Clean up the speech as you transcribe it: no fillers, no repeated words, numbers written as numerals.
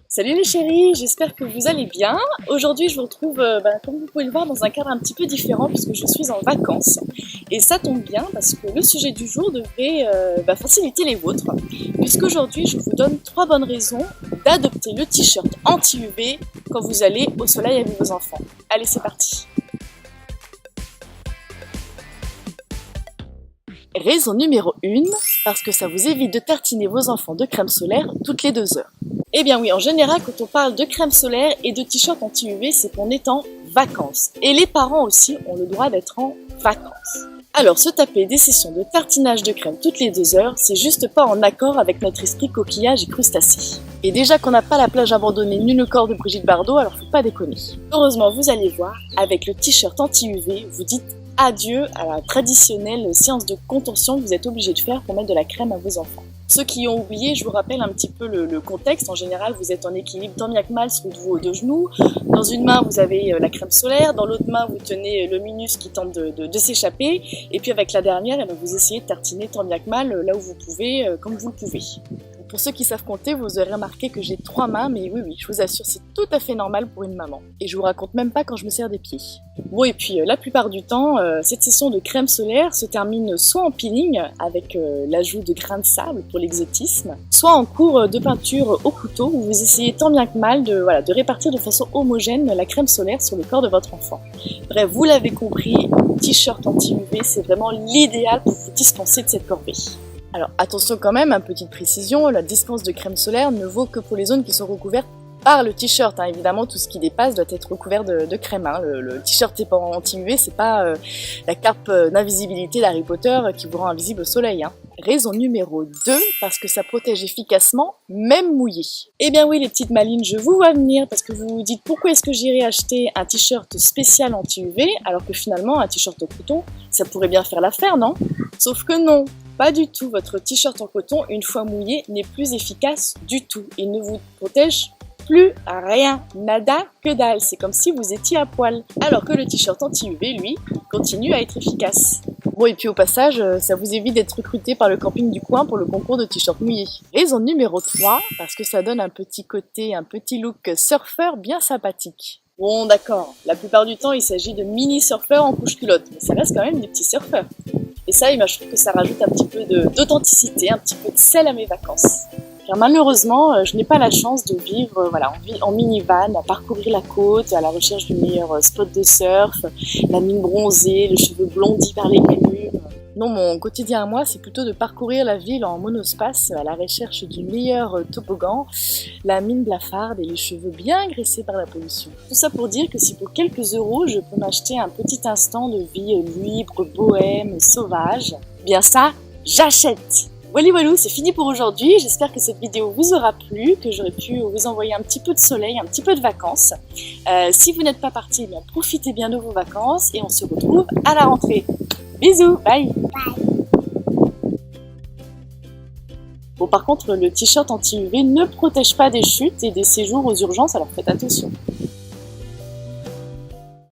Salut les chéris, j'espère que vous allez bien. Aujourd'hui je vous retrouve, comme vous pouvez le voir, dans un cadre un petit peu différent puisque je suis en vacances. Et ça tombe bien parce que le sujet du jour devrait faciliter les vôtres. Puisqu'aujourd'hui je vous donne 3 bonnes raisons d'adopter le t-shirt anti-UV quand vous allez au soleil avec vos enfants. Allez, c'est parti. Raison numéro 1, parce que ça vous évite de tartiner vos enfants de crème solaire toutes les 2 heures. Eh bien oui, en général, quand on parle de crème solaire et de t-shirt anti-UV, c'est qu'on est en vacances. Et les parents aussi ont le droit d'être en vacances. Alors, se taper des sessions de tartinage de crème toutes les 2 heures, c'est juste pas en accord avec notre esprit coquillage et crustacé. Et déjà qu'on n'a pas la plage abandonnée ni le corps de Brigitte Bardot, alors faut pas déconner. Heureusement, vous allez voir, avec le t-shirt anti-UV, vous dites adieu à la traditionnelle séance de contorsion que vous êtes obligé de faire pour mettre de la crème à vos enfants. Ceux qui ont oublié, je vous rappelle un petit peu le contexte. En général, vous êtes en équilibre tant bien que mal sur vos 2 genoux. Dans une main, vous avez la crème solaire. Dans l'autre main, vous tenez le minus qui tente de s'échapper. Et puis avec la dernière, vous essayez de tartiner tant bien que mal là où vous pouvez, comme vous le pouvez. Pour ceux qui savent compter, vous aurez remarqué que j'ai 3 mains, mais oui, je vous assure, c'est tout à fait normal pour une maman. Et je vous raconte même pas quand je me sers des pieds. Bon, et puis la plupart du temps, cette session de crème solaire se termine soit en peeling, avec l'ajout de grains de sable pour l'exotisme, soit en cours de peinture au couteau, où vous essayez tant bien que mal de répartir de façon homogène la crème solaire sur le corps de votre enfant. Bref, vous l'avez compris, t-shirt anti-UV, c'est vraiment l'idéal pour vous dispenser de cette corvée. Alors attention quand même, petite précision, la dispense de crème solaire ne vaut que pour les zones qui sont recouvertes par le t-shirt. Évidemment, tout ce qui dépasse doit être recouvert de crème. Le t-shirt anti-UV, c'est pas la cape d'invisibilité d'Harry Potter qui vous rend invisible au soleil. Raison numéro 2, parce que ça protège efficacement, même mouillé. Eh bien oui les petites malines, je vous vois venir parce que vous vous dites pourquoi est-ce que j'irai acheter un t-shirt spécial anti-UV alors que finalement un t-shirt en coton, ça pourrait bien faire l'affaire, non? Sauf que non, pas du tout. Votre t-shirt en coton, une fois mouillé, n'est plus efficace du tout. Il ne vous protège plus rien, nada que dalle. C'est comme si vous étiez à poil. Alors que le t-shirt anti-UV, lui, continue à être efficace. Bon, et puis au passage, ça vous évite d'être recruté par le camping du coin pour le concours de t-shirt mouillé. Raison numéro 3, parce que ça donne un petit look surfeur bien sympathique. Bon d'accord, la plupart du temps il s'agit de mini surfeurs en couche culotte, mais ça reste quand même des petits surfeurs. Et ça, je trouve que ça rajoute un petit peu d'authenticité, un petit peu de sel à mes vacances. Car malheureusement, je n'ai pas la chance de vivre en minivan, à parcourir la côte, à la recherche du meilleur spot de surf, la mine bronzée, les cheveux blondis par les murs. Non, mon quotidien à moi, c'est plutôt de parcourir la ville en monospace à la recherche du meilleur toboggan, la mine blafarde et les cheveux bien graissés par la pollution. Tout ça pour dire que si pour quelques euros, je peux m'acheter un petit instant de vie libre, bohème, sauvage, bien ça, j'achète! Voilà, c'est fini pour aujourd'hui. J'espère que cette vidéo vous aura plu, que j'aurai pu vous envoyer un petit peu de soleil, un petit peu de vacances. Si vous n'êtes pas partis, profitez bien de vos vacances et on se retrouve à la rentrée. Bisous, bye. Bon, par contre, le t-shirt anti-UV ne protège pas des chutes et des séjours aux urgences, alors faites attention.